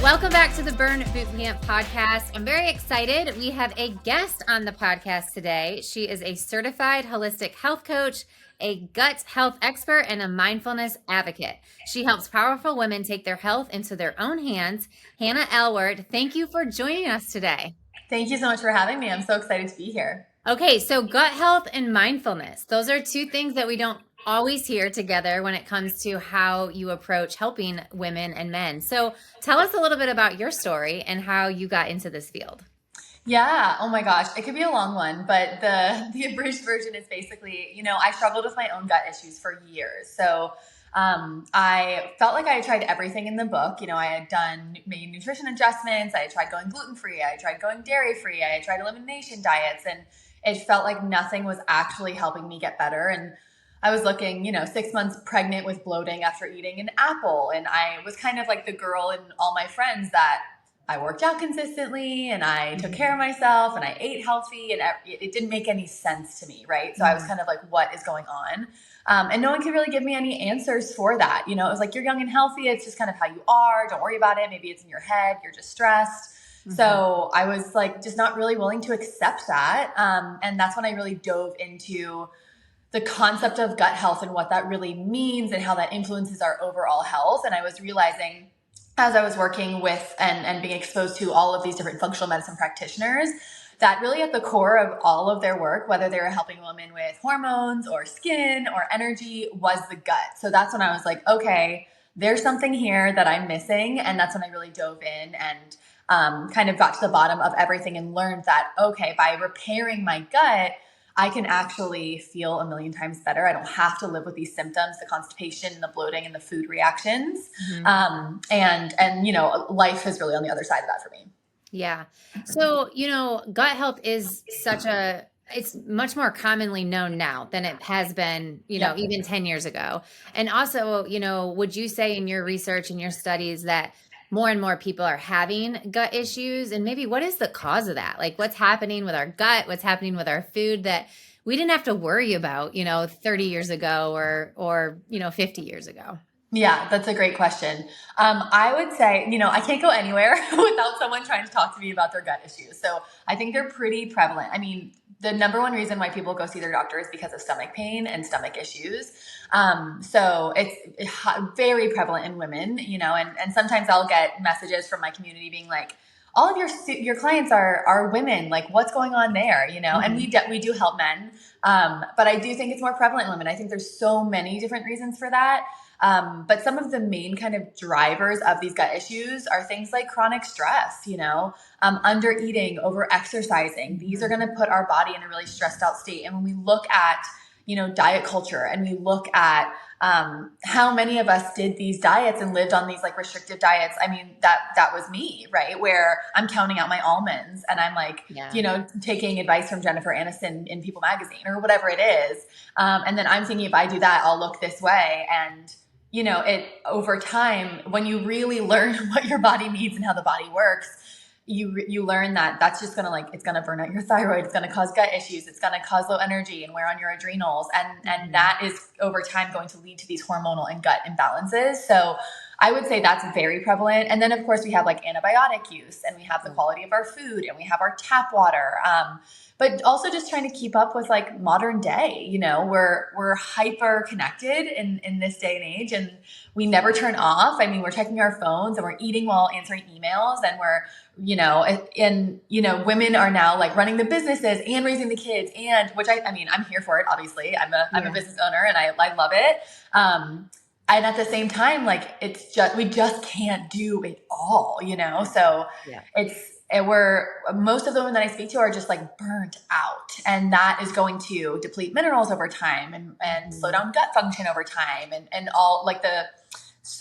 Welcome back to the Burn Bootcamp podcast. I'm very excited. We have a guest on the podcast today. She is a certified holistic health coach, a gut health expert, and a mindfulness advocate. She helps powerful women take their health into their own hands. Hannah Aylward, thank you for joining us today. Thank you so much for having me. I'm so excited to be here. Okay, so gut health and mindfulness. Those are two things that we don't always hear together when it comes to how you approach helping women and men. So tell us a little bit about your story and how you got into this field. Yeah. Oh my gosh. It could be a long one, but the abridged version is basically, I struggled with my own gut issues for years. So I felt like I had tried everything in the book. I had done maybe nutrition adjustments. I had tried going gluten-free. I had tried going dairy-free. I had tried elimination diets, and it felt like nothing was actually helping me get better. And I was looking, 6 months pregnant with bloating after eating an apple. And I was kind of like the girl in all my friends that I worked out consistently and I took care of myself and I ate healthy, and it didn't make any sense to me, right? So I was kind of like, what is going on? And no one could really give me any answers for that. It was like, you're young and healthy. It's just kind of how you are. Don't worry about it. Maybe it's in your head. You're just stressed. Mm-hmm. So I was like, just not really willing to accept that. And that's when I really dove into the concept of gut health and what that really means and how that influences our overall health. And I was realizing, as I was working with and being exposed to all of these different functional medicine practitioners, that really at the core of all of their work, whether they were helping women with hormones or skin or energy, was the gut. So that's when I was like, okay, there's something here that I'm missing. And that's when I really dove in and kind of got to the bottom of everything and learned that, okay, by repairing my gut, I can actually feel a million times better. I don't have to live with these symptoms, the constipation, the bloating, and the food reactions. Mm-hmm. And life is really on the other side of that for me. Yeah. So, gut health is it's much more commonly known now than it has been, even 10 years ago. And also, would you say in your research and your studies that more and more people are having gut issues? And maybe what is the cause of that? Like, what's happening with our gut? What's happening with our food that we didn't have to worry about, 30 years ago or 50 years ago? Yeah, that's a great question. I would say, I can't go anywhere without someone trying to talk to me about their gut issues. So I think they're pretty prevalent. I mean, the number one reason why people go see their doctor is because of stomach pain and stomach issues. So it's very prevalent in women, and sometimes I'll get messages from my community being like, all of your clients are women. Like, what's going on there? Mm-hmm. And we do help men. But I do think it's more prevalent in women. I think there's so many different reasons for that. But some of the main kind of drivers of these gut issues are things like chronic stress, under eating, over exercising. These are going to put our body in a really stressed out state. And when we look at, diet culture, and we look at how many of us did these diets and lived on these like restrictive diets. I mean, that was me, right? Where I'm counting out my almonds and I'm like, taking advice from Jennifer Aniston in People magazine or whatever it is. And then I'm thinking, if I do that, I'll look this way. And it over time, when you really learn what your body needs and how the body works, you learn that that's just it's gonna burn out your thyroid. It's gonna cause gut issues. It's gonna cause low energy and wear on your adrenals. And that is over time going to lead to these hormonal and gut imbalances. So I would say that's very prevalent. And then of course we have like antibiotic use, and we have the quality of our food, and we have our tap water. But also just trying to keep up with like modern day, we're hyper connected in this day and age, and we never turn off. I mean, we're checking our phones and we're eating while answering emails, and we're, women are now like running the businesses and raising the kids, and which I'm here for it. Obviously I'm a business owner and I love it. And at the same time, like we just can't do it all, so most of the women that I speak to are just like burnt out, and that is going to deplete minerals over time and slow down gut function over time. And all like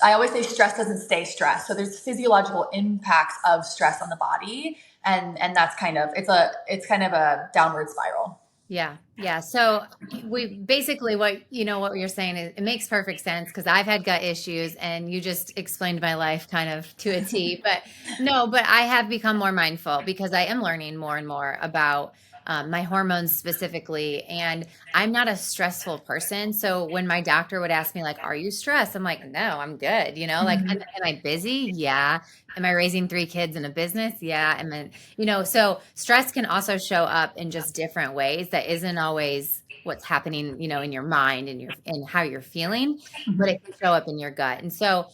I always say stress doesn't stay stressed. So there's physiological impacts of stress on the body. And that's it's kind of a downward spiral. Yeah. Yeah. So we basically what you're saying is it makes perfect sense, because I've had gut issues and you just explained my life kind of to a T, but I have become more mindful because I am learning more and more about my hormones specifically. And I'm not a stressful person. So when my doctor would ask me, like, are you stressed? I'm like, no, I'm good. Like, Mhm. am I busy? Yeah. Am I raising three kids in a business? Yeah. And then, so stress can also show up in just different ways that isn't always what's happening, in your mind and how you're feeling, but it Mhm. can show up in your gut. And so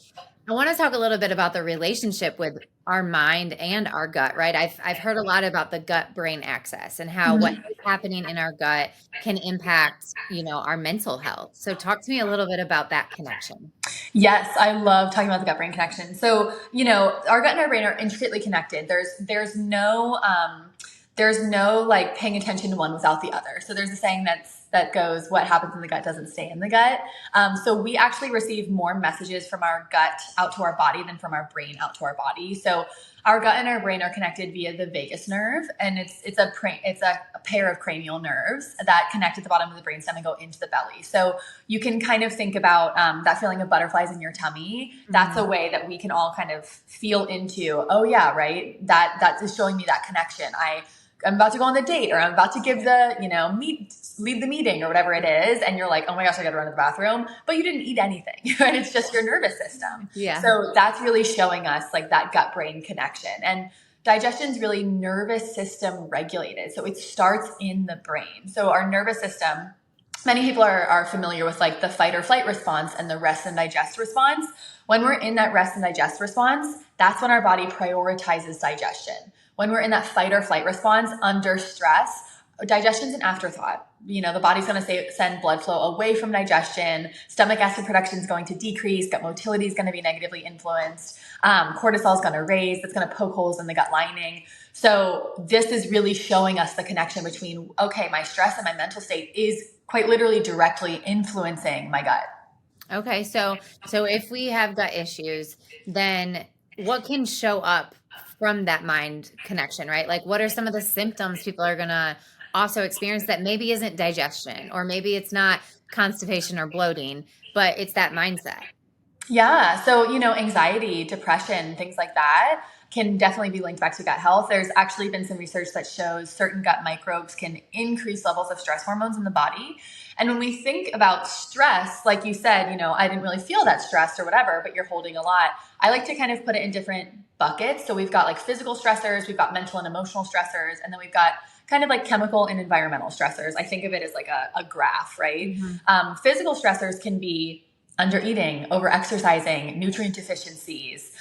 I want to talk a little bit about the relationship with our mind and our gut, right? I've heard a lot about the gut brain axis and how what Mhm. is happening in our gut can impact, our mental health. So talk to me a little bit about that connection. Yes, I love talking about the gut brain connection. So, our gut and our brain are intricately connected. There's no like paying attention to one without the other. So there's a saying that goes, what happens in the gut doesn't stay in the gut. So we actually receive more messages from our gut out to our body than from our brain out to our body. So our gut and our brain are connected via the vagus nerve, and it's a pair of cranial nerves that connect at the bottom of the brainstem and go into the belly. So you can kind of think about that feeling of butterflies in your tummy. That's a Mhm. way that we can all kind of feel into, oh yeah, right, that is showing me that connection. I'm about to go on the date, or I'm about to give the, lead the meeting or whatever it is. And you're like, oh my gosh, I got to run to the bathroom, but you didn't eat anything, right? It's just your nervous system. Yeah. So that's really showing us like that gut brain connection. And digestion is really nervous system regulated. So it starts in the brain. So our nervous system, many people are familiar with like the fight or flight response and the rest and digest response. When we're in that rest and digest response, that's when our body prioritizes digestion. When we're in that fight or flight response under stress, digestion's an afterthought. The body's going to send blood flow away from digestion. Stomach acid production is going to decrease. Gut motility is going to be negatively influenced. Cortisol is going to raise. That's going to poke holes in the gut lining. So this is really showing us the connection between, okay, my stress and my mental state is quite literally directly influencing my gut. Okay. So if we have gut issues, then what can show up from that mind connection, right? Like what are some of the symptoms people are going to also experience that maybe isn't digestion, or maybe it's not constipation or bloating, but it's that mindset? Yeah. So, anxiety, depression, things like that can definitely be linked back to gut health. There's actually been some research that shows certain gut microbes can increase levels of stress hormones in the body. And when we think about stress, like you said, I didn't really feel that stressed or whatever, but you're holding a lot. I like to kind of put it in different buckets. So we've got like physical stressors, we've got mental and emotional stressors, and then we've got kind of like chemical and environmental stressors. I think of it as like a graph, right? Mhm. Physical stressors can be under eating, over exercising, nutrient deficiencies,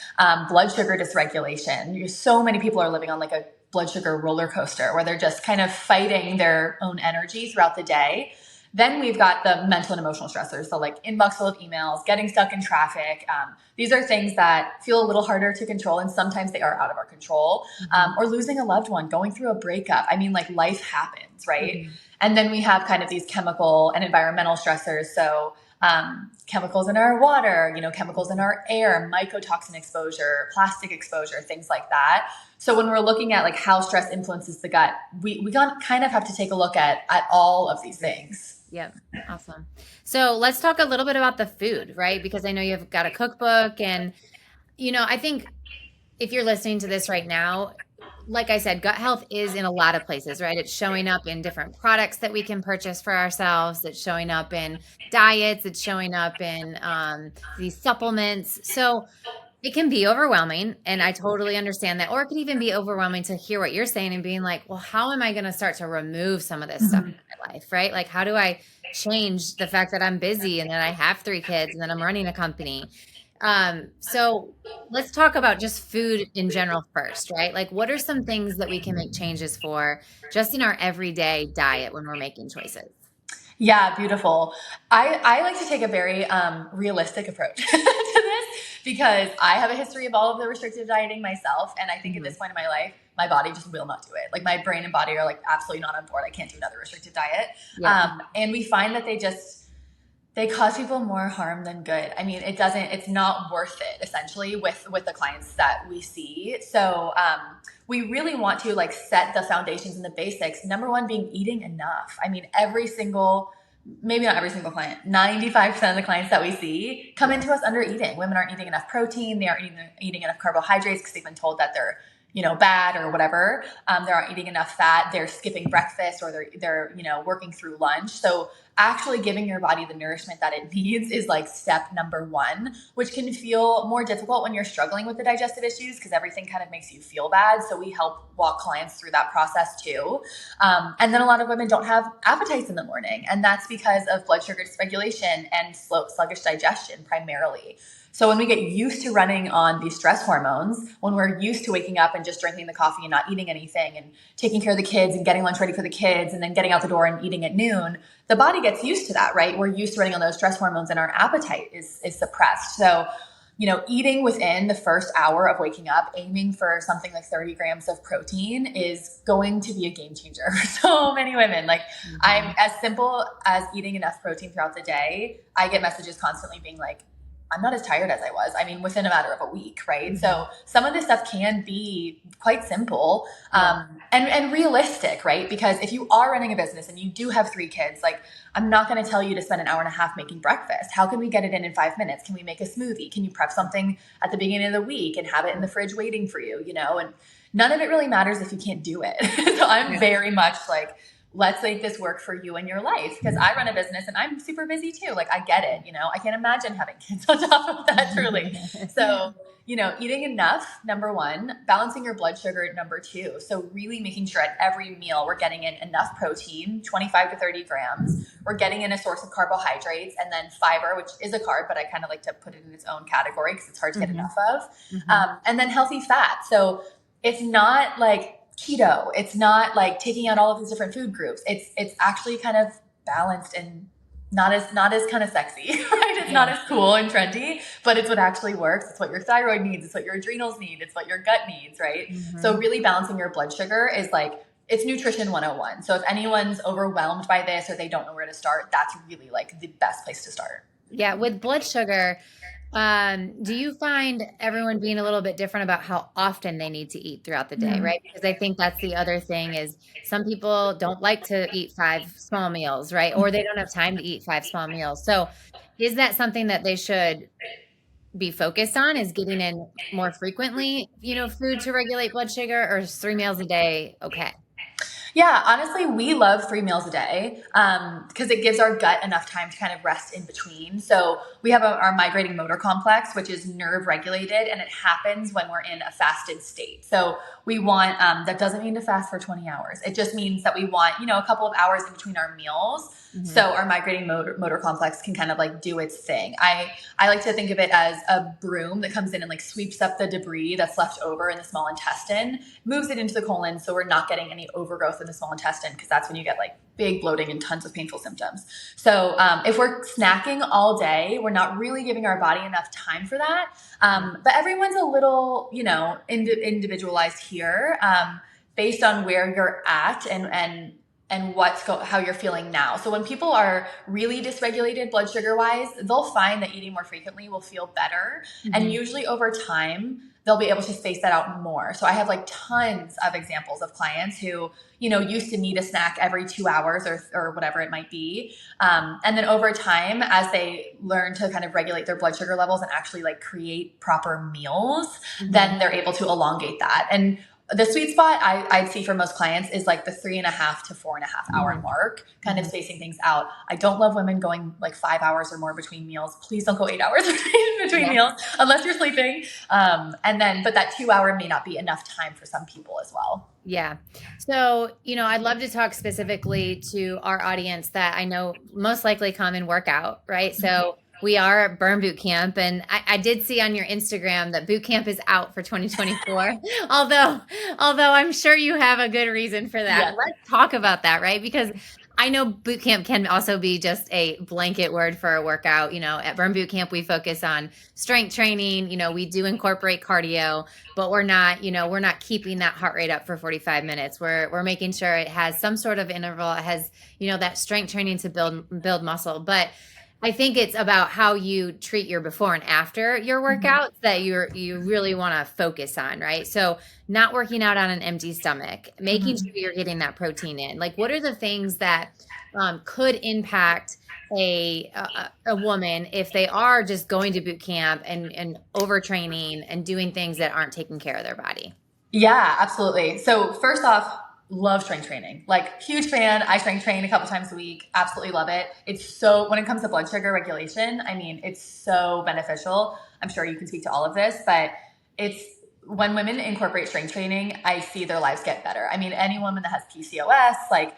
blood sugar dysregulation. So many people are living on like a blood sugar roller coaster where they're just kind of fighting their own energy throughout the day. Then we've got the mental and emotional stressors. So like inbox full of emails, getting stuck in traffic. These are things that feel a little harder to control, and sometimes they are out of our control. Mhm. Or losing a loved one, going through a breakup. I mean, like life happens, right? Mhm. And then we have kind of these chemical and environmental stressors. So chemicals in our water, chemicals in our air, mycotoxin exposure, plastic exposure, things like that. So when we're looking at like how stress influences the gut, we kind of have to take a look at all of these things. Yep. Awesome. So let's talk a little bit about the food, right? Because I know you've got a cookbook, and, I think if you're listening to this right now, like I said, gut health is in a lot of places, right? It's showing up in different products that we can purchase for ourselves. It's showing up in diets. It's showing up in these supplements. So it can be overwhelming. And I totally understand that. Or it can even be overwhelming to hear what you're saying and being like, well, how am I going to start to remove some of this stuff Mhm. in my life, right? Like, how do I change the fact that I'm busy and that I have three kids and that I'm running a company? So let's talk about just food in general first, right? Like, what are some things that we can make changes for just in our everyday diet when we're making choices? Yeah, beautiful. I like to take a very realistic approach to this because I have a history of all of the restrictive dieting myself. And I think at Mhm. this point in my life, my body just will not do it. Like my brain and body are like absolutely not on board. I can't do another restrictive diet. Yep. And we find that they cause people more harm than good. I mean, it's not worth it essentially with the clients that we see. So we really want to like set the foundations and the basics. Number one being eating enough. I mean, maybe not every single client, 95% of the clients that we see come Yeah. into us under eating. Women aren't eating enough protein. They aren't eating enough carbohydrates because they've been told that they're bad or whatever. They aren't eating enough fat. They're skipping breakfast, or they're working through lunch. So actually giving your body the nourishment that it needs is like step number one, which can feel more difficult when you're struggling with the digestive issues because everything kind of makes you feel bad. So we help walk clients through that process too. And then a lot of women don't have appetites in the morning, and that's because of blood sugar dysregulation and sluggish digestion primarily. So when we get used to running on these stress hormones, when we're used to waking up and just drinking the coffee and not eating anything and taking care of the kids and getting lunch ready for the kids and then getting out the door and eating at noon, the body gets used to that, right? We're used to running on those stress hormones and our appetite is suppressed. So, eating within the first hour of waking up, aiming for something like 30 grams of protein is going to be a game changer for so many women. Like I'm as simple as eating enough protein throughout the day. I get messages constantly being like, I'm not as tired as I was. I mean, within a matter of a week, right? So some of this stuff can be quite simple and realistic, right? Because if you are running a business and you do have 3 kids, like I'm not going to tell you to spend an hour and a half making breakfast. How can we get it in 5 minutes? Can we make a smoothie? Can you prep something at the beginning of the week and have it in the fridge waiting for you, And none of it really matters if you can't do it. So I'm very much like, let's make this work for you and your life, because I run a business and I'm super busy too. Like I get it, I can't imagine having kids on top of that truly. So, eating enough, number one, balancing your blood sugar, number two. So really making sure at every meal we're getting in enough protein, 25 to 30 grams. We're getting in a source of carbohydrates and then fiber, which is a carb, but I kind of like to put it in its own category because it's hard to get enough of. And then healthy fat. So it's not like keto. It's not like taking out all of these different food groups. It's actually kind of balanced and not as kind of sexy, right? It's not as cool and trendy, but it's what actually works. It's what your thyroid needs. It's what your adrenals need. It's what your gut needs, right? So really balancing your blood sugar is like, it's nutrition 101. So if anyone's overwhelmed by this or they don't know where to start, that's really like the best place to start. Yeah, with blood sugar, do you find everyone being a little bit different about how often they need to eat throughout the day, right? Because I think that's the other thing is some people don't like to eat 5 small meals, right? Or they don't have time to eat 5 small meals. So is that something that they should be focused on, is getting in more frequently, food to regulate blood sugar, or is 3 meals a day okay? Yeah, honestly, we love 3 meals a day because it gives our gut enough time to kind of rest in between. So we have our migrating motor complex, which is nerve regulated, and it happens when we're in a fasted state. So we want, that doesn't mean to fast for 20 hours. It just means that we want, a couple of hours in between our meals. So our migrating motor complex can kind of like do its thing. I like to think of it as a broom that comes in and like sweeps up the debris that's left over in the small intestine, moves it into the colon. So we're not getting any overgrowth in the small intestine, because that's when you get like big bloating and tons of painful symptoms. So if we're snacking all day, we're not really giving our body enough time for that. But everyone's a little, individualized here based on where you're at and how you're feeling now. So when people are really dysregulated blood sugar wise, they'll find that eating more frequently will feel better. And usually over time, they'll be able to space that out more. So I have like tons of examples of clients who, used to need a snack every 2 hours or whatever it might be. And then over time, as they learn to kind of regulate their blood sugar levels and actually like create proper meals, then they're able to elongate that. And the sweet spot I'd see for most clients is like the 3.5 to 4.5 hour mark, kind of spacing things out. I don't love women going like 5 hours or more between meals. Please don't go 8 hours between meals unless you're sleeping. But that 2 hour may not be enough time for some people as well. Yeah. So, I'd love to talk specifically to our audience that I know most likely come and work out, right? So we are at Burn Boot Camp, and I did see on your Instagram that boot camp is out for 2024. although I'm sure you have a good reason for that. Yeah. Let's talk about that, right? Because I know boot camp can also be just a blanket word for a workout. At Burn Boot Camp, we focus on strength training. We do incorporate cardio, but we're not keeping that heart rate up for 45 minutes. We're making sure it has some sort of interval. It has, that strength training to build muscle. But I think it's about how you treat your before and after your workouts that you really want to focus on, right? So not working out on an empty stomach, making sure you're getting that protein in. Like, what are the things that could impact a woman if they are just going to boot camp and overtraining and doing things that aren't taking care of their body? Yeah, absolutely. So first off, love strength training. Like huge fan. I strength train a couple times a week. Absolutely love it. It's so when it comes to blood sugar regulation, I mean, it's so beneficial. I'm sure you can speak to all of this, but it's when women incorporate strength training, I see their lives get better. I mean, any woman that has PCOS, like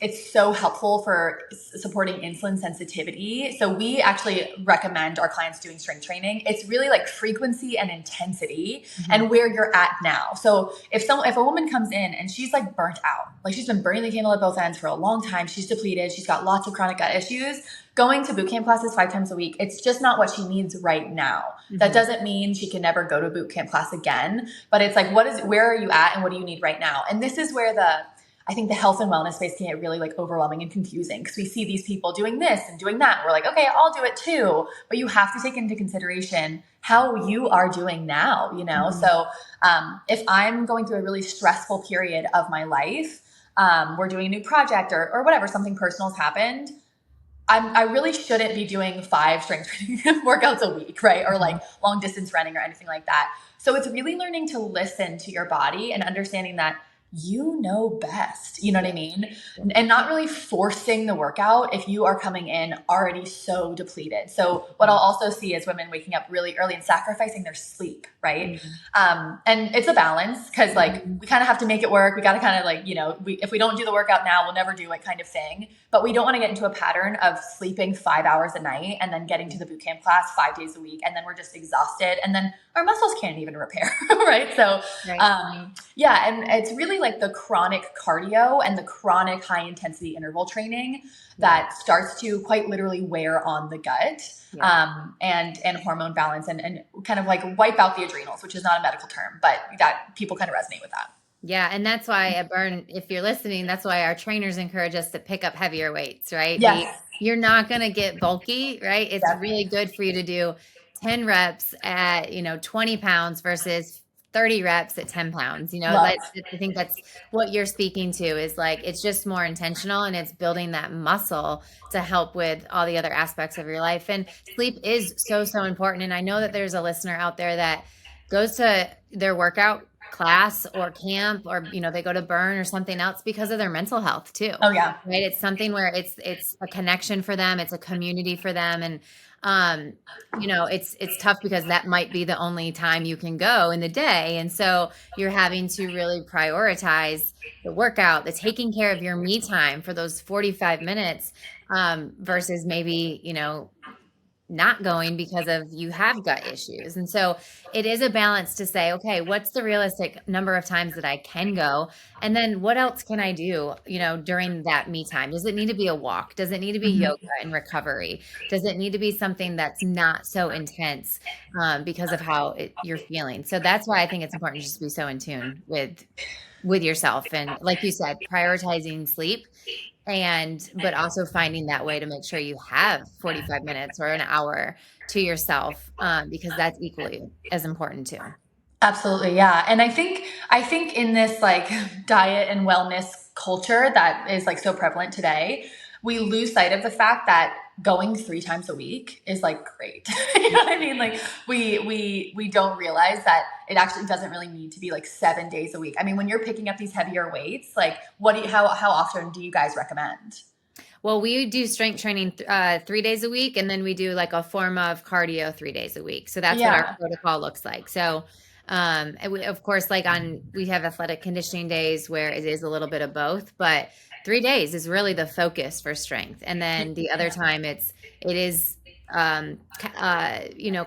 it's so helpful for supporting insulin sensitivity. So we actually recommend our clients doing strength training. It's really like frequency and intensity Mhm. and where you're at now. So if a woman comes in and she's like burnt out, like she's been burning the candle at both ends for a long time, she's depleted, she's got lots of chronic gut issues, going to boot camp classes 5 times a week, it's just not what she needs right now. That Mhm. doesn't mean she can never go to a boot camp class again, but it's like, where are you at and what do you need right now? And this is where I think the health and wellness space can get really like overwhelming and confusing because we see these people doing this and doing that. We're like, okay, I'll do it too. But you have to take into consideration how you are doing now, you know? Mhm. So if I'm going through a really stressful period of my life, we're doing a new project or whatever, something personal has happened. I really shouldn't be doing 5 strength training workouts a week, right? Or like Mhm. long distance running or anything like that. So it's really learning to listen to your body and understanding that you know best. You know what I Yeah. mean? And not really forcing the workout if you are coming in already so depleted. So what I'll Mhm. also see is women waking up really early and sacrificing their sleep, right? Mhm. And it's a balance because like Mhm. we kind of have to make it work. We got to kind of like, if we don't do the workout now, we'll never do it kind of thing. But we don't want to get into a pattern of sleeping 5 hours a night and then getting to the boot camp class 5 days a week. And then we're just exhausted. And then our muscles can't even repair. Right. So, Right. yeah. And it's really like the chronic cardio and the chronic high intensity interval training Yeah. that starts to quite literally wear on the gut, Yeah. and hormone balance and kind of like wipe out the adrenals, which is not a medical term, but that people kind of resonate with that. Yeah, and that's why at Burn, if you're listening, that's why our trainers encourage us to pick up heavier weights, right? Yes. You're not going to get bulky, right? It's Yes. really good for you to do 10 reps at, 20 pounds versus 30 reps at 10 pounds. Love. I think that's what you're speaking to is like, it's just more intentional and it's building that muscle to help with all the other aspects of your life. And sleep is so, so important. And I know that there's a listener out there that goes to their workout class or camp or they go to burn or something else because of their mental health too, Oh yeah. right? It's something where it's a connection for them, it's a community for them. And um it's tough because that might be the only time you can go in the day, and so you're having to really prioritize the workout, the taking care of your me time for those 45 minutes, versus maybe not going because of you have gut issues. And so it is a balance to say, okay, what's the realistic number of times that I can go? And then what else can I do, during that me time? Does it need to be a walk? Does it need to be yoga Mhm. and recovery? Does it need to be something that's not so intense, because of how you're feeling? So that's why I think it's important to just be so in tune with yourself. And like you said, prioritizing sleep, and but also finding that way to make sure you have 45 minutes or an hour to yourself, because that's equally as important too. Absolutely, yeah. And I think in this like diet and wellness culture that is like so prevalent today, we lose sight of the fact that going 3 times a week is like great. You know what I mean? Like we don't realize that it actually doesn't really need to be like 7 days a week. I mean, when you're picking up these heavier weights, like how often do you guys recommend? Well, we do strength training 3 days a week, and then we do like a form of cardio 3 days a week. So that's what our Yeah. protocol looks like. So, and we, of course, like we have athletic conditioning days where it is a little bit of both, but 3 days is really the focus for strength. And then the other time it is,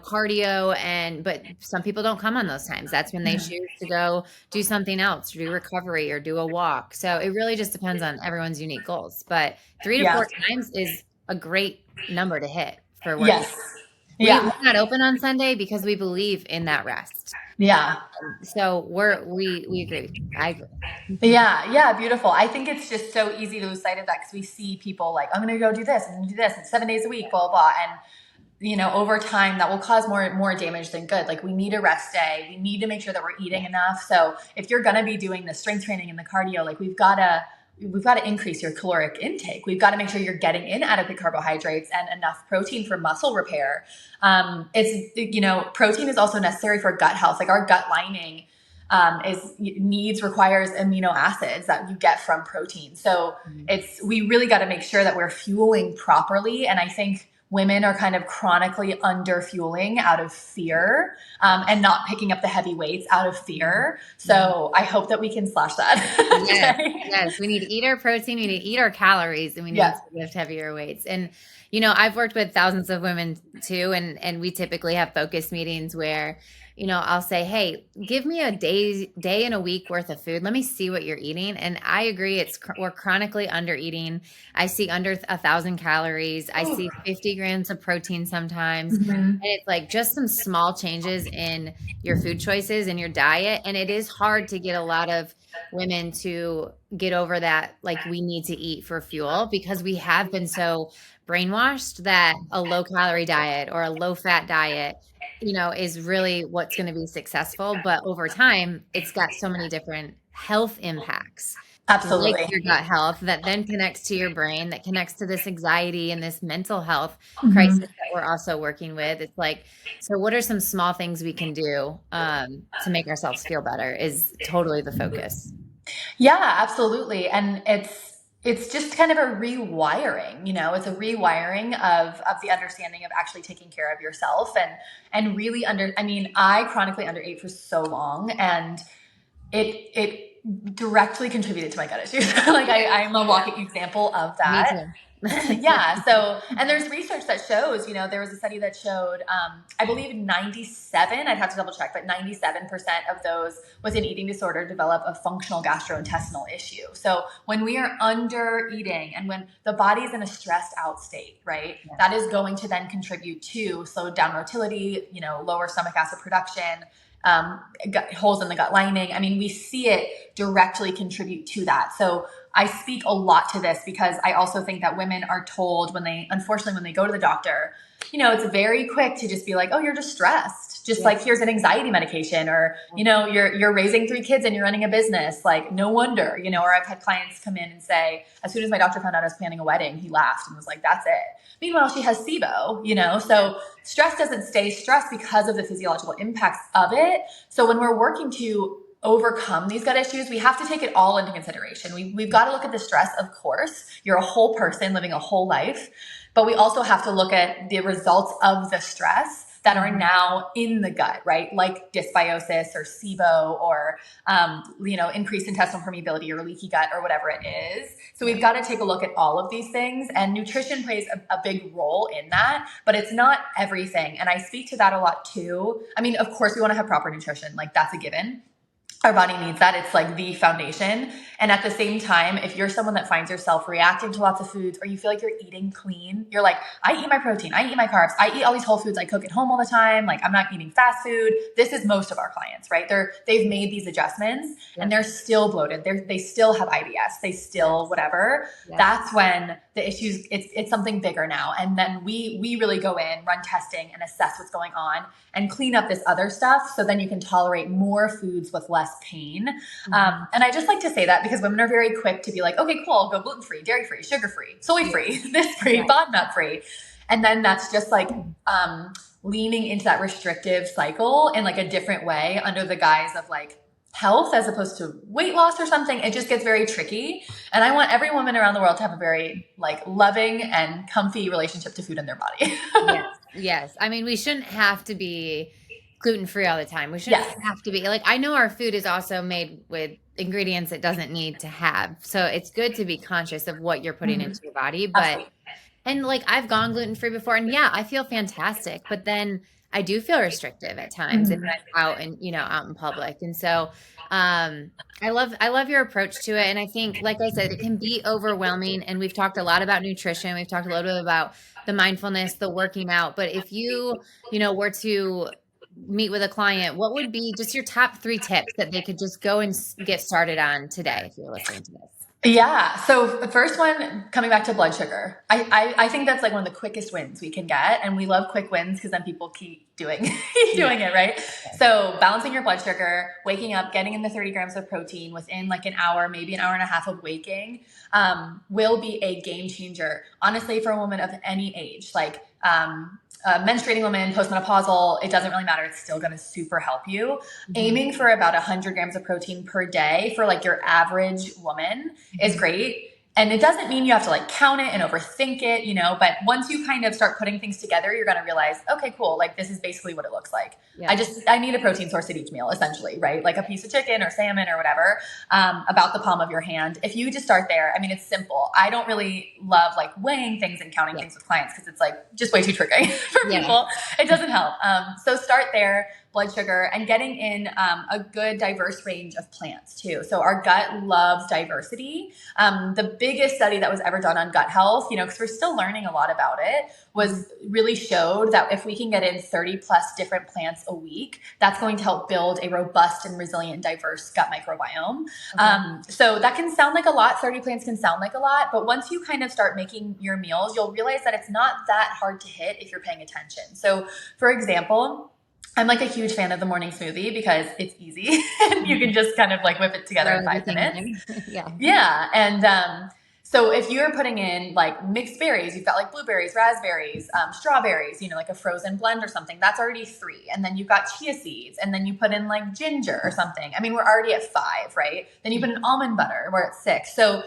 cardio, but some people don't come on those times. That's when they choose to go do something else, do recovery or do a walk. So it really just depends on everyone's unique goals. But three to Yeah. four times is a great number to hit for working. Yes. We're Yeah. not open on Sunday because we believe in that rest. Yeah. So we agree. I agree. Yeah, yeah, beautiful. I think it's just so easy to lose sight of that because we see people like, I'm going to go do this, I'm going to do this, and 7 days a week, blah, blah, blah. And, over time that will cause more damage than good. Like we need a rest day. We need to make sure that we're eating enough. So if you're going to be doing the strength training and the cardio, like we've got to increase your caloric intake. We've got to make sure you're getting in adequate carbohydrates and enough protein for muscle repair. Protein is also necessary for gut health. Like our gut lining, requires amino acids that you get from protein. So Mhm. we really got to make sure that we're fueling properly. And I think women are kind of chronically under fueling out of fear, and not picking up the heavy weights out of fear. Mhm. So I hope that we can slash that Yes, today. yes, we need to eat our protein, we need to eat our calories, and we need Yeah. to lift heavier weights. And I've worked with thousands of women too, and we typically have focus meetings where, I'll say, "Hey, give me a day in a week worth of food. Let me see what you're eating." And I agree, we're chronically under eating. I see under 1,000 calories. I Ooh. see 50 grams of protein sometimes. Mhm. And it's like just some small changes in your food choices and your diet. And it is hard to get a lot of women to get over that, like, we need to eat for fuel, because we have been so brainwashed that a low calorie diet or a low fat diet is really what's going to be successful. But over time, it's got so many different health impacts, like Absolutely. your gut health, that then connects to your brain, that connects to this anxiety and this mental health crisis Mhm. that we're also working with. It's like, so what are some small things we can do to make ourselves feel better is totally the focus. Yeah, absolutely. And it's just kind of a rewiring, it's a rewiring of the understanding of actually taking care of yourself, and really I mean, I chronically underate for so long, and it directly contributed to my gut issues. Like I'm a walking example of Me that. too. Yeah. So, and there's research that shows, there was a study that showed, I believe 97, I'd have to double check, but 97% of those with an eating disorder develop a functional gastrointestinal issue. So when we are under eating and when the body's in a stressed out state, right, Yeah. that is going to then contribute to slowed down motility, lower stomach acid production, holes in the gut lining. I mean, we see it directly contribute to that. So I speak a lot to this because I also think that women are told unfortunately, when they go to the doctor, it's very quick to just be like, oh, you're just stressed. Just Yeah. like, here's an anxiety medication, or, you're raising 3 kids and you're running a business. Like, no wonder, or I've had clients come in and say, as soon as my doctor found out I was planning a wedding, he laughed and was like, that's it. Meanwhile, she has SIBO, so stress doesn't stay stressed because of the physiological impacts of it. So when we're working to overcome these gut issues, we have to take it all into consideration. We've got to look at the stress, of course. You're a whole person living a whole life, but we also have to look at the results of the stress that are now in the gut, right? Like dysbiosis or SIBO, or increased intestinal permeability or leaky gut or whatever it is. So we've got to take a look at all of these things, and nutrition plays a big role in that, but it's not everything. And I speak to that a lot too. I mean, of course we want to have proper nutrition, like that's a given. Our body needs that. It's like the foundation. And at the same time, if you're someone that finds yourself reacting to lots of foods, or you feel like you're eating clean, you're like, I eat my protein, I eat my carbs, I eat all these whole foods, I cook at home all the time, like I'm not eating fast food. This is most of our clients, right? They've made these adjustments and they're still bloated. They still have IBS. They still whatever. Yes. That's when the issues, it's something bigger now. And then we really go in, run testing, and assess what's going on and clean up this other stuff, so then you can tolerate more foods with less pain. And I just like to say that because women are very quick to be like, okay, cool, I'll go gluten-free, dairy-free, sugar-free, soy-free, this-free, FODMAP-free. And then that's just like leaning into that restrictive cycle in like a different way under the guise of like health as opposed to weight loss or something. It just gets very tricky. And I want every woman around the world to have a very like loving and comfy relationship to food in their body. Yes. Yes. I mean, we shouldn't have to be gluten-free all the time. We shouldn't Yes. have to be like, I know our food is also made with ingredients it doesn't need to have. So it's good to be conscious of what you're putting into your body. But, Absolutely. and like, I've gone gluten-free before, and yeah, I feel fantastic. But then I do feel restrictive at times if I'm out and, out in public. And so, I love your approach to it. And I think, like I said, it can be overwhelming. And we've talked a lot about nutrition. We've talked a little bit about the mindfulness, the working out. But if you, were to meet with a client, what would be just your top 3 tips that they could just go and get started on today if you're listening to this? Yeah. So the first one, coming back to blood sugar, I think that's like one of the quickest wins we can get. And we love quick wins because then people keep doing, keep doing it, right? So balancing your blood sugar, waking up, getting in the 30 grams of protein within like an hour, maybe an hour and a half of waking, will be a game changer. Honestly, for a woman of any age, like, menstruating woman, postmenopausal, it doesn't really matter. It's still going to super help you. Aiming for about 100 grams of protein per day for like your average woman is great. And it doesn't mean you have to like count it and overthink it, you know, but once you kind of start putting things together, you're going to realize, okay, cool. Like this is basically what it looks like. Yeah. I need a protein source at each meal, essentially, right? Like a piece of chicken or salmon or whatever, about the palm of your hand. If you just start there, I mean, it's simple. I don't really love like weighing things and counting things with clients because it's like just way too tricky for people. It doesn't help. So start there. Blood sugar, and getting in a good diverse range of plants too. So our gut loves diversity. The biggest study that was ever done on gut health, you know, because we're still learning a lot about it, was really showed that if we can get in 30 plus different plants a week, that's going to help build a robust and resilient, diverse gut microbiome. So that can sound like a lot. 30 plants can sound like a lot, but once you kind of start making your meals, you'll realize that it's not that hard to hit if you're paying attention. So for example, I'm like a huge fan of the morning smoothie because it's easy and you can just kind of like whip it together in 5 minutes. Yeah. And so if you're putting in like mixed berries, you've got like blueberries, raspberries, strawberries, you know, like a frozen blend or something, that's already 3. And then you've got chia seeds, and then you put in like ginger or something. I mean, we're already at 5, right? Then you put in almond butter, we're at 6. So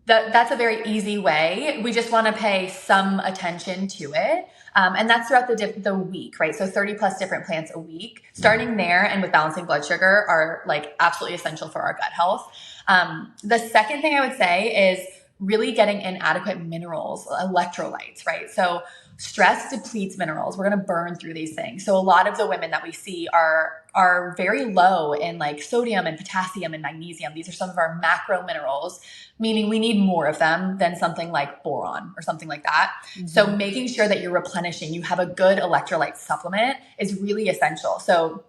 that's a very easy way. We just want to pay some attention to it. And that's throughout the week, right? So 30 plus different plants a week. Starting there and with balancing blood sugar are like absolutely essential for our gut health. The second thing I would say is really getting in adequate minerals, electrolytes, right? So stress depletes minerals. We're going to burn through these things. So a lot of the women that we see are very low in like sodium and potassium and magnesium. These are some of our macro minerals, meaning we need more of them than something like boron or something like that. So making sure that you're replenishing, you have a good electrolyte supplement is really essential. So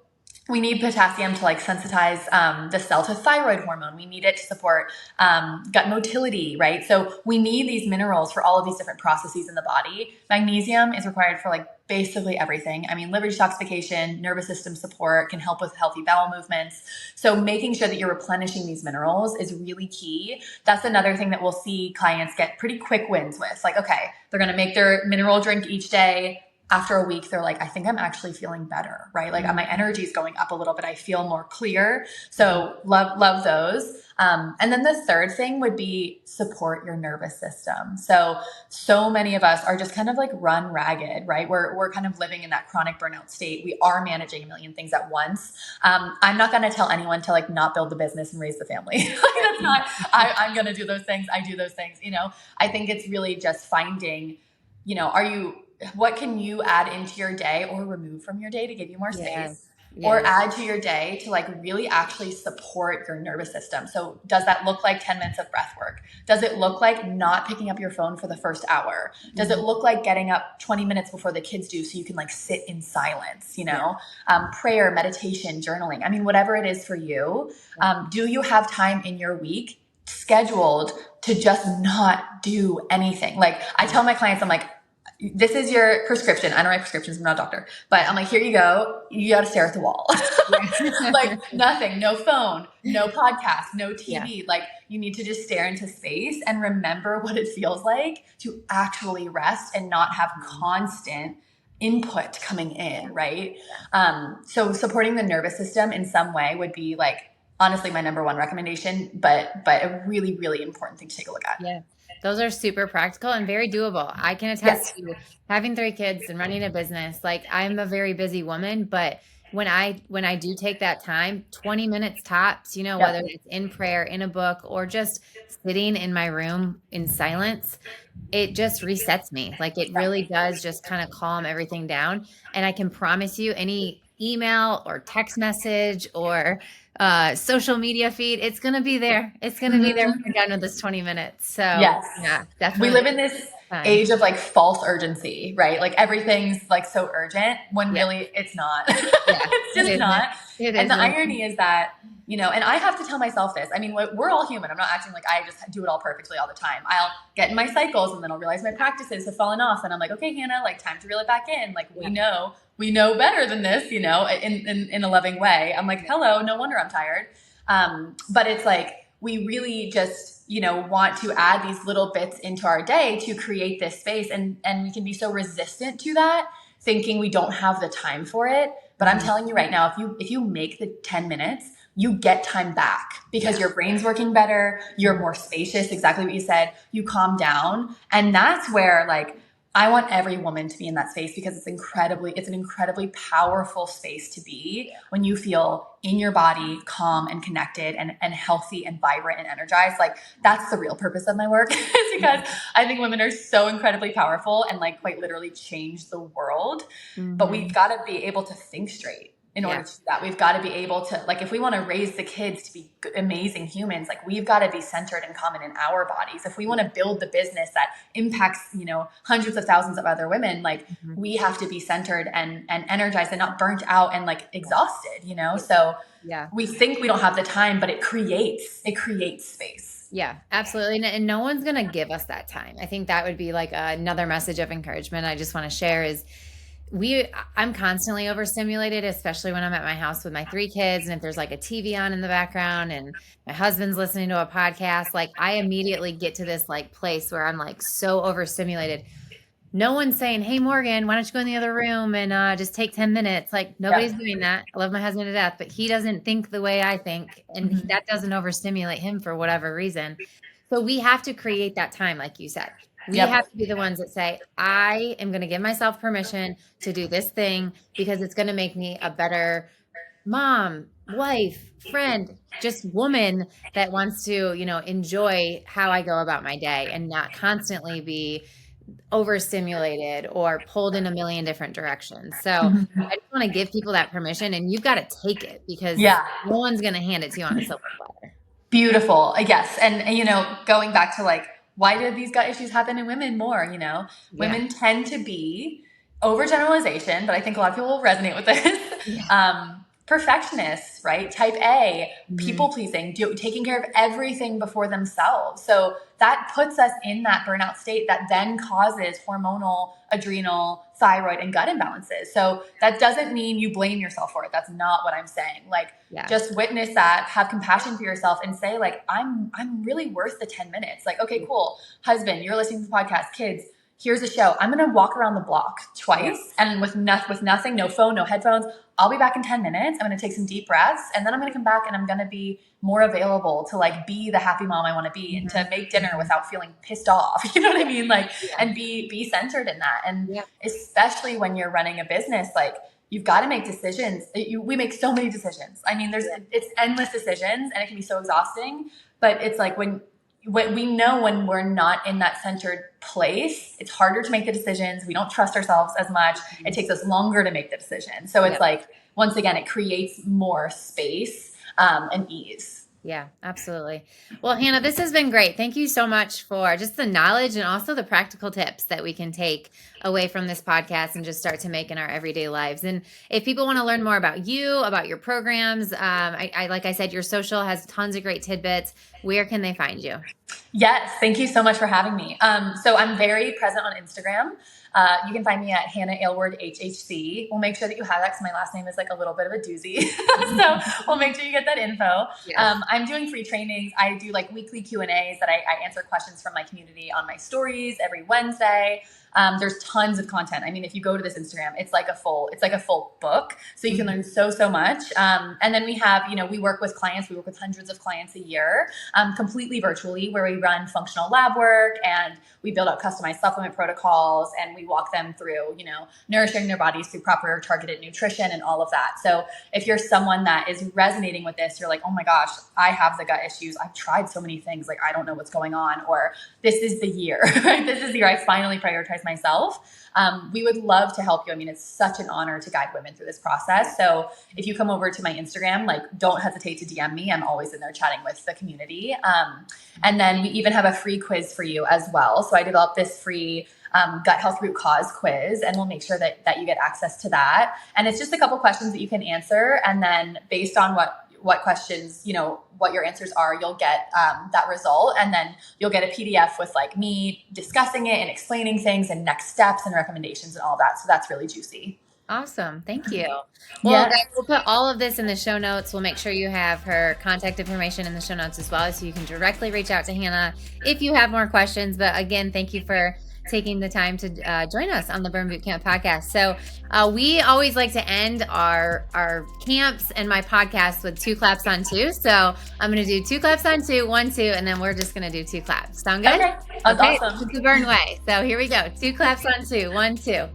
we need potassium to like sensitize the cell to thyroid hormone. We need it to support gut motility, right? So we need these minerals for all of these different processes in the body. Magnesium is required for like basically everything. I mean, liver detoxification, nervous system support, can help with healthy bowel movements. So making sure that you're replenishing these minerals is really key. That's another thing that we'll see clients get pretty quick wins with. Like, okay, they're going to make their mineral drink each day. After a week, they're like, I think I'm actually feeling better, right? Like my energy is going up a little bit. I feel more clear. So love those. And then the third thing would be support your nervous system. So many of us are just kind of like run ragged, right? We're kind of living in that chronic burnout state. We are managing a million things at once. I'm not going to tell anyone to like not build the business and raise the family. That's not, I'm going to do those things. I do those things. You know, I think it's really just finding, you know, what can you add into your day or remove from your day to give you more space? Or add to your day to like really actually support your nervous system. So does that look like 10 minutes of breath work? Does it look like not picking up your phone for the first hour? Does it look like getting up 20 minutes before the kids do so you can like sit in silence, you know? Prayer, meditation, journaling. I mean, whatever it is for you. Do you have time in your week scheduled to just not do anything? Like I tell my clients, I'm like, this is your prescription. I don't write prescriptions. I'm not a doctor, but I'm like, here you go. You got to stare at the wall. Like nothing, no phone, no podcast, no TV. Like you need to just stare into space and remember what it feels like to actually rest and not have constant input coming in. Right. So supporting the nervous system in some way would be like, honestly, my number one recommendation, but a really, really important thing to take a look at. Yeah. Those are super practical and very doable. I can attest to having 3 kids and running a business. Like I'm a very busy woman, but when I do take that time, 20 minutes tops, you know, whether it's in prayer, in a book, or just sitting in my room in silence, it just resets me. Like it really does just kind of calm everything down. And I can promise you any email or text message or social media feed, it's going to be there. It's going to be there when we're done with this 20 minutes. So yeah, definitely. We live in this age of like false urgency, right? Like everything's like so urgent when really it's not. It's just not. And the irony is that, you know, and I have to tell myself this. I mean, we're all human. I'm not acting like I just do it all perfectly all the time. I'll get in my cycles and then I'll realize my practices have fallen off. And I'm like, okay, Hannah, like time to reel it back in. Like we know better than this, you know, in a loving way. I'm like, hello, no wonder I'm tired. But it's like, we really just, you know, want to add these little bits into our day to create this space. And we can be so resistant to that thinking we don't have the time for it. But I'm telling you right now, if you make the 10 minutes, you get time back because your brain's working better. You're more spacious. Exactly what you said. You calm down. And that's where like, I want every woman to be in that space because it's an incredibly powerful space to be when you feel in your body, calm and connected and healthy and vibrant and energized. Like that's the real purpose of my work is because I think women are so incredibly powerful and like quite literally change the world. But we've got to be able to think straight. In order to do that, we've got to be able to, like, if we want to raise the kids to be amazing humans, like we've got to be centered and common in our bodies. If we want to build the business that impacts, you know, hundreds of thousands of other women, like we have to be centered and energized and not burnt out and like exhausted, you know? So we think we don't have the time, but it creates space. Yeah, absolutely. And no one's going to give us that time. I think that would be like another message of encouragement I just want to share is I'm constantly overstimulated, especially when I'm at my house with my 3 kids. And if there's like a TV on in the background and my husband's listening to a podcast, like I immediately get to this like place where I'm like so overstimulated. No one's saying, hey, Morgan, why don't you go in the other room and just take 10 minutes? Like nobody's doing that. I love my husband to death, but he doesn't think the way I think. And that doesn't overstimulate him for whatever reason. So we have to create that time, like you said. We have to be the ones that say, I am going to give myself permission to do this thing because it's going to make me a better mom, wife, friend, just woman that wants to, you know, enjoy how I go about my day and not constantly be overstimulated or pulled in a million different directions. So I just want to give people that permission and you've got to take it because no one's going to hand it to you on a silver platter. Beautiful. Yes. And, you know, going back to like, why do these gut issues happen in women more? You know, women tend to be overgeneralization, but I think a lot of people will resonate with this. Perfectionists, right? Type A, people pleasing, taking care of everything before themselves. So that puts us in that burnout state that then causes hormonal, adrenal, thyroid, and gut imbalances. So that doesn't mean you blame yourself for it. That's not what I'm saying. Like, just witness that, have compassion for yourself and say like, I'm really worth the 10 minutes. Like, okay, cool. Husband, you're listening to the podcast, kids, here's a show. I'm going to walk around the block twice and with nothing, no phone, no headphones. I'll be back in 10 minutes. I'm going to take some deep breaths and then I'm going to come back and I'm going to be more available to like be the happy mom I want to be and to make dinner without feeling pissed off. You know what I mean? Like, and be centered in that. And especially when you're running a business, like you've got to make decisions. We make so many decisions. I mean, it's endless decisions and it can be so exhausting, but it's like when we know when we're not in that centered place, it's harder to make the decisions. We don't trust ourselves as much. It takes us longer to make the decision. So it's like, once again, it creates more space and ease. Yeah, absolutely. Well, Hannah, this has been great. Thank you so much for just the knowledge and also the practical tips that we can take away from this podcast and just start to make in our everyday lives. And if people want to learn more about you, about your programs, I like I said, your social has tons of great tidbits. Where can they find you? Yes, thank you so much for having me. So I'm very present on Instagram. You can find me at Hannah Aylward HHC. We'll make sure that you have that because my last name is like a little bit of a doozy. So we'll make sure you get that info. Yes. I'm doing free trainings. I do like weekly Q&As that I answer questions from my community on my stories every Wednesday. There's tons of content. I mean, if you go to this Instagram, it's like a full book. So you can learn so much. And then we have, we work with clients. We work with hundreds of clients a year, completely virtually, where we run functional lab work and we build out customized supplement protocols and we walk them through, nourishing their bodies through proper targeted nutrition and all of that. So if you're someone that is resonating with this, you're like, oh my gosh, I have the gut issues. I've tried so many things. Like, I don't know what's going on, or this is the year, right? This is the year I finally prioritize myself. We would love to help you. I mean, it's such an honor to guide women through this process. So if you come over to my Instagram, like, don't hesitate to DM me. I'm always in there chatting with the community. And then we even have a free quiz for you as well. So I developed this free gut health root cause quiz, and we'll make sure that you get access to that. And it's just a couple questions that you can answer. And then based on what questions, what your answers are, you'll get that result. And then you'll get a PDF with like me discussing it and explaining things and next steps and recommendations and all that. So that's really juicy. Awesome. Thank you. Well, guys, we'll put all of this in the show notes. We'll make sure you have her contact information in the show notes as well, so you can directly reach out to Hannah if you have more questions. But again, thank you for taking the time to join us on the Burn Boot Camp podcast. So we always like to end our camps and my podcast with 2 claps on 2. So I'm going to do 2 claps on 2, 1, 2, and then we're just going to do 2 claps. Sound good? Okay, that's Okay, awesome. it's the Burn way. So here we go. 2 claps on 2, 1, 2.